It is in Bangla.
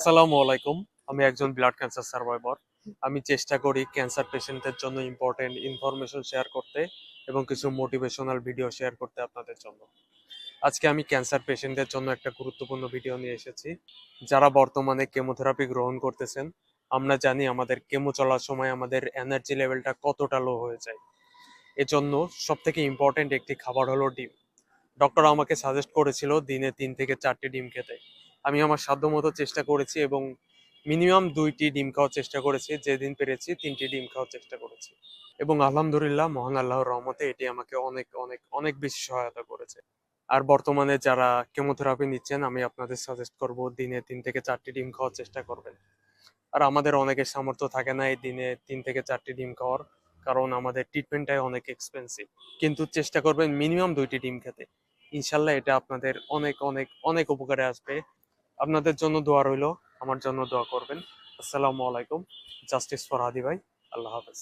আসসালামু আলাইকুম। আমি একজন ব্লাড ক্যান্সার সার্ভাইভার। আমি চেষ্টা করি ক্যান্সার পেশেন্টদের জন্য ইম্পর্টেন্ট ইনফরমেশন শেয়ার করতে এবং কিছু মোটিভেশনাল ভিডিও শেয়ার করতে আপনাদের জন্য। আজকে আমি ক্যান্সার পেশেন্টদের জন্য একটা গুরুত্বপূর্ণ ভিডিও নিয়ে এসেছি। যারা বর্তমানে কেমোথেরাপি গ্রহণ করতেছেন, আমরা জানি আমাদের কেমো চলার সময় আমাদের এনার্জি লেভেলটা কতটা লো হয়ে যায়। এজন্য সবথেকে ইম্পর্টেন্ট একটি খাবার হলো ডিম। ডক্টর আমাকে সাজেস্ট করেছিল দিনে 3 থেকে 4টি ডিম খেতে। আমি আমার সাধ্যমতো চেষ্টা করেছি এবং মিনিমাম 2টি ডিম খাওয়ার চেষ্টা করেছি। যেদিন পেরেছি 3টি ডিম খাওয়ার চেষ্টা করেছি এবং আলহামদুলিল্লাহ মহান আল্লাহর রহমতে এটি আমাকে অনেক অনেক অনেক বেশি সহায়তা করেছে। আর বর্তমানে যারা কেমোথেরাপি নিচ্ছেন আমি আপনাদের সাজেস্ট করব দিনে 3 থেকে 4টি ডিম খাওয়ার চেষ্টা করবেন। আর আমাদের অনেকের সামর্থ্য থাকে না এই দিনে 3 থেকে 4টি ডিম খাওয়ার, কারণ আমাদের ট্রিটমেন্টটাই অনেক এক্সপেন্সিভ। কিন্তু চেষ্টা করবেন মিনিমাম 2টি ডিম খেতে। ইনশাল্লাহ এটা আপনাদের অনেক অনেক অনেক উপকারে আসবে। আপনাদের জন্য দোয়া রইল, আমার জন্য দোয়া করবেন। আসসালামু আলাইকুম। জাস্টিস ফর হাদি ভাই। আল্লাহ হাফেজ।